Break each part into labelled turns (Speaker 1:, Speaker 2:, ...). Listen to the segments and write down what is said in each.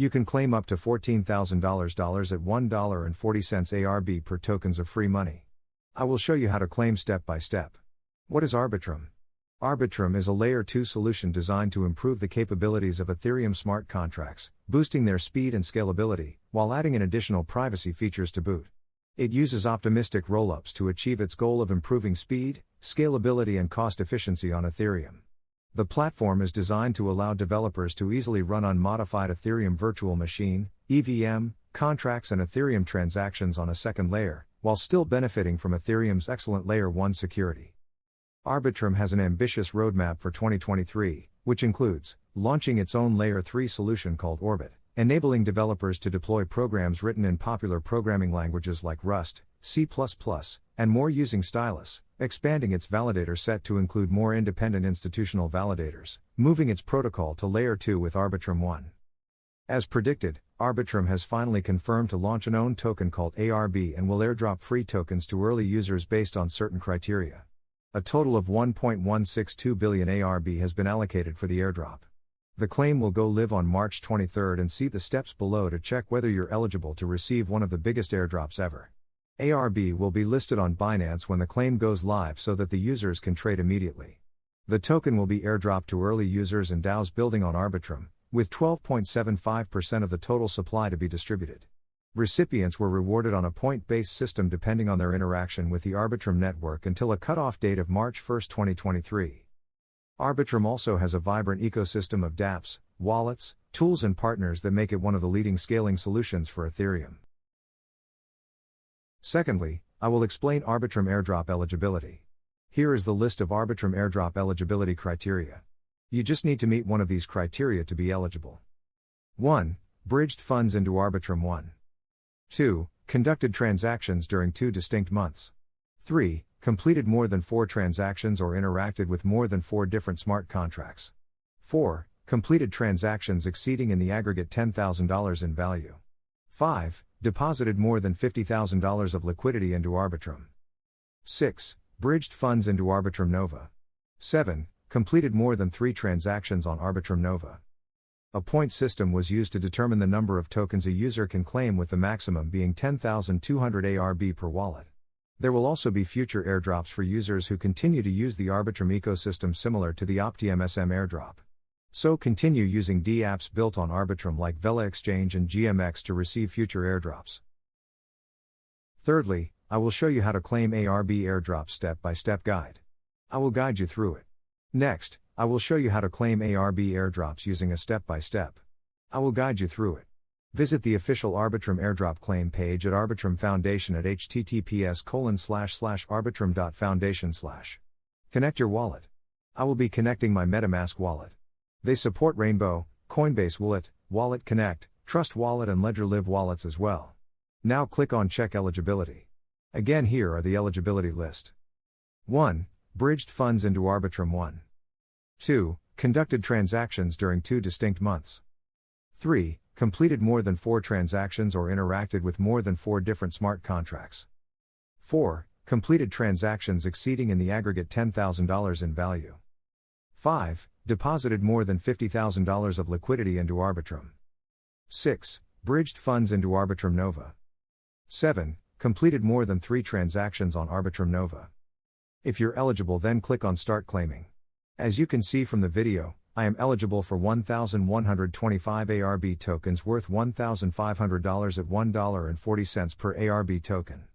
Speaker 1: You can claim up to $14,000 at $1.40 ARB per tokens of free money. I will show you how to claim step by step. What is Arbitrum? Arbitrum is a Layer 2 solution designed to improve the capabilities of Ethereum smart contracts, boosting their speed and scalability, while adding in additional privacy features to boot. It uses optimistic rollups to achieve its goal of improving speed, scalability and cost efficiency on Ethereum. The platform is designed to allow developers to easily run unmodified Ethereum virtual machine, EVM, contracts and Ethereum transactions on a second layer, while still benefiting from Ethereum's excellent Layer 1 security. Arbitrum has an ambitious roadmap for 2023, which includes launching its own Layer 3 solution called Orbit, enabling developers to deploy programs written in popular programming languages like Rust, C++, and more using Stylus, expanding its validator set to include more independent institutional validators, moving its protocol to Layer 2 with Arbitrum One. As predicted, Arbitrum has finally confirmed to launch an own token called ARB and will airdrop free tokens to early users based on certain criteria. A total of 1.162 billion ARB has been allocated for the airdrop. The claim will go live on March 23 and see the steps below to check whether you're eligible to receive one of the biggest airdrops ever. ARB will be listed on Binance when the claim goes live so that the users can trade immediately. The token will be airdropped to early users and DAOs building on Arbitrum, with 12.75% of the total supply to be distributed. Recipients were rewarded on a point-based system depending on their interaction with the Arbitrum network until a cutoff date of March 1, 2023. Arbitrum also has a vibrant ecosystem of dApps, wallets, tools and partners that make it one of the leading scaling solutions for Ethereum. Secondly, I will explain Arbitrum airdrop eligibility. Here is the list of Arbitrum airdrop eligibility criteria. You just need to meet one of these criteria to be eligible. 1. Bridged funds into Arbitrum One. 2. Conducted transactions during 2 distinct months. 3. Completed more than 4 transactions or interacted with more than 4 different smart contracts. 4. Completed transactions exceeding in the aggregate $10,000 in value. 5. Deposited more than $50,000 of liquidity into Arbitrum. 6. Bridged funds into Arbitrum Nova. 7. Completed more than 3 transactions on Arbitrum Nova. A point system was used to determine the number of tokens a user can claim, with the maximum being 10,200 ARB per wallet. There will also be future airdrops for users who continue to use the Arbitrum ecosystem, similar to the Optimism airdrop. So continue using dApps built on Arbitrum like Vela Exchange and GMX to receive future airdrops. Thirdly, I will show you how to claim ARB airdrops step-by-step guide. I will guide you through it. Next, I will show you how to claim ARB airdrops using a step-by-step. I will guide you through it. Visit the official Arbitrum airdrop claim page at Arbitrum Foundation at https://arbitrum.foundation/. Connect your wallet. I will be connecting my Metamask wallet. They support Rainbow, Coinbase Wllet, WalletConnect, Trust Wallet and Ledger Live wallets as well. Now click on Check Eligibility. Again, here are the eligibility list. 1. Bridged funds into Arbitrum One. 2. Conducted transactions during 2 distinct months. 3. Completed more than 4 transactions or interacted with more than 4 different smart contracts. 4. Completed transactions exceeding in the aggregate $10,000 in value. 5. Deposited more than $50,000 of liquidity into Arbitrum. 6. Bridged funds into Arbitrum Nova. 7. Completed more than 3 transactions on Arbitrum Nova. If you're eligible, then click on Start Claiming. As you can see from the video, I am eligible for 1,125 ARB tokens worth $1,500 at $1.40 per ARB token.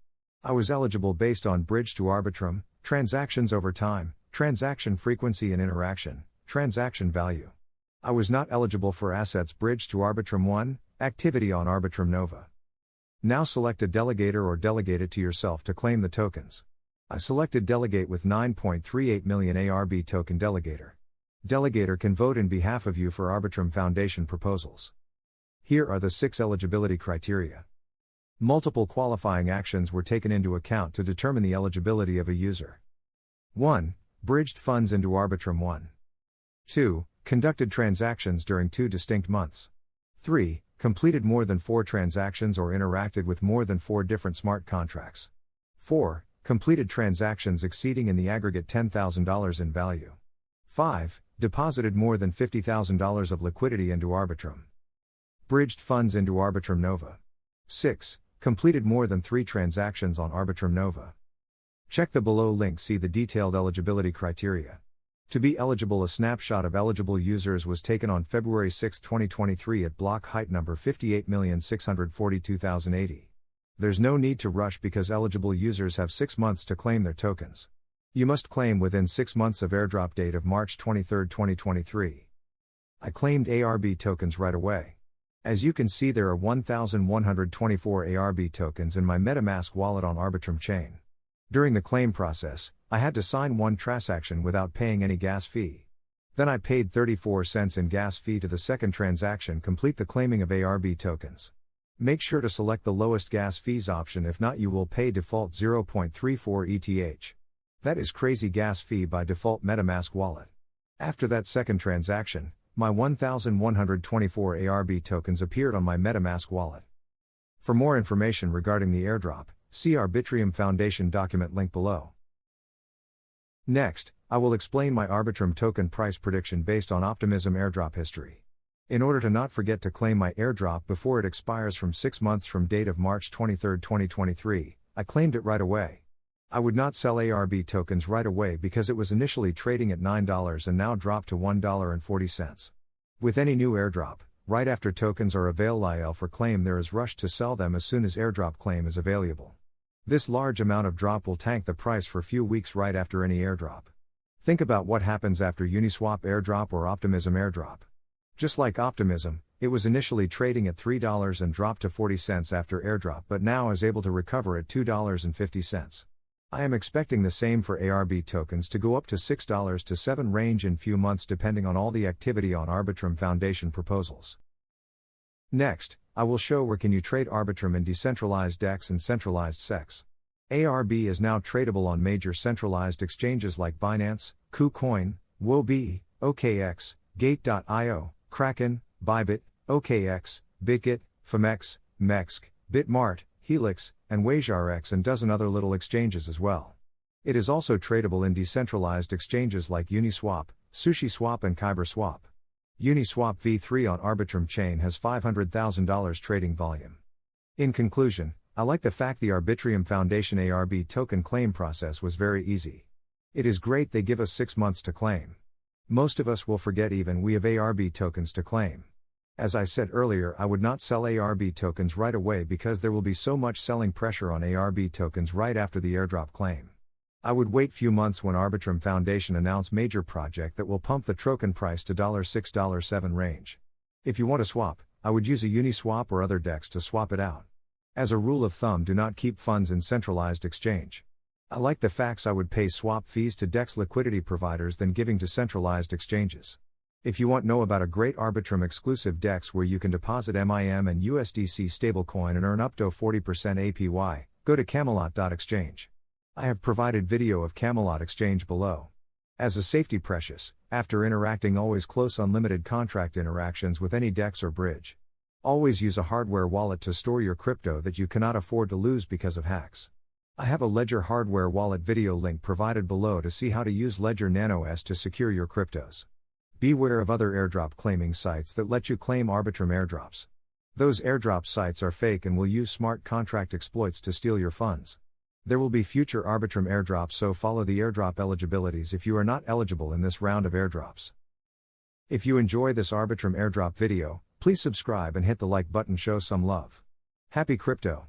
Speaker 1: I was eligible based on bridge to Arbitrum, transactions over time, transaction frequency and interaction, transaction value. I was not eligible for assets bridged to Arbitrum One, activity on Arbitrum Nova. Now select a delegator or delegate it to yourself to claim the tokens. I selected Delegate with 9.38 million ARB token Delegator. Delegator can vote in behalf of you for Arbitrum Foundation proposals. Here are the 6 eligibility criteria. Multiple qualifying actions were taken into account to determine the eligibility of a user. 1. Bridged funds into Arbitrum One. 2. Conducted transactions during 2 distinct months. 3. Completed more than 4 transactions or interacted with more than 4 different smart contracts. 4. Completed transactions exceeding in the aggregate $10,000 in value. 5. Deposited more than $50,000 of liquidity into Arbitrum. Bridged funds into Arbitrum Nova. 6. Completed more than 3 transactions on Arbitrum Nova. Check the below link, see the detailed eligibility criteria. To be eligible, a snapshot of eligible users was taken on February 6, 2023 at block height number 58,642,080. There's no need to rush because eligible users have 6 months to claim their tokens. You must claim within 6 months of airdrop date of March 23, 2023. I claimed ARB tokens right away. As you can see, there are 1,124 ARB tokens in my Metamask wallet on Arbitrum chain. During the claim process, I had to sign one transaction without paying any gas fee. Then I paid 34 cents in gas fee to the second transaction complete the claiming of ARB tokens. Make sure to select the lowest gas fees option, if not you will pay default 0.34 ETH. That is crazy gas fee by default Metamask wallet. After that second transaction, my 1,124 ARB tokens appeared on my Metamask wallet. For more information regarding the airdrop, see Arbitrum Foundation document link below. Next, I will explain my Arbitrum token price prediction based on Optimism airdrop history. In order to not forget to claim my airdrop before it expires from 6 months from date of March 23, 2023, I claimed it right away. I would not sell ARB tokens right away because it was initially trading at $9 and now dropped to $1.40. With any new airdrop, right after tokens are available for claim, there is rush to sell them as soon as airdrop claim is available. This large amount of drop will tank the price for few weeks right after any airdrop. Think about what happens after Uniswap airdrop or Optimism airdrop. Just like Optimism, it was initially trading at $3 and dropped to 40 cents after airdrop, but now is able to recover at $2.50. I am expecting the same for ARB tokens to go up to $6 to $7 range in few months depending on all the activity on Arbitrum Foundation proposals. Next, I will show where can you trade Arbitrum in decentralized DEX and centralized SEX. ARB is now tradable on major centralized exchanges like Binance, KuCoin, Huobi, OKX, Gate.io, Kraken, Bybit, OKX, BitGet, Phemex, Mexc, Bitmart, Helix, and WageRx, and dozen other little exchanges as well. It is also tradable in decentralized exchanges like Uniswap, SushiSwap, and KyberSwap. Uniswap v3 on Arbitrum chain has $500,000 trading volume. In conclusion, I like the fact the Arbitrum Foundation ARB token claim process was very easy. It is great they give us 6 months to claim. Most of us will forget even we have ARB tokens to claim. As I said earlier, I would not sell ARB tokens right away because there will be so much selling pressure on ARB tokens right after the airdrop claim. I would wait few months when Arbitrum Foundation announce major project that will pump the token price to $6, $7 range. If you want to swap, I would use a Uniswap or other DEX to swap it out. As a rule of thumb, do not keep funds in centralized exchange. I like the facts I would pay swap fees to DEX liquidity providers than giving to centralized exchanges. If you want to know about a great Arbitrum exclusive DEX where you can deposit MIM and USDC stablecoin and earn up to 40% APY, go to Camelot.exchange. I have provided video of Camelot Exchange below. As a safety precious, after interacting always close unlimited contract interactions with any DEX or bridge. Always use a hardware wallet to store your crypto that you cannot afford to lose because of hacks. I have a Ledger hardware wallet video link provided below to see how to use Ledger Nano S to secure your cryptos. Beware of other airdrop claiming sites that let you claim Arbitrum airdrops. Those airdrop sites are fake and will use smart contract exploits to steal your funds. There will be future Arbitrum airdrops, so follow the airdrop eligibilities if you are not eligible in this round of airdrops. If you enjoy this Arbitrum airdrop video, please subscribe and hit the like button, show some love. Happy crypto!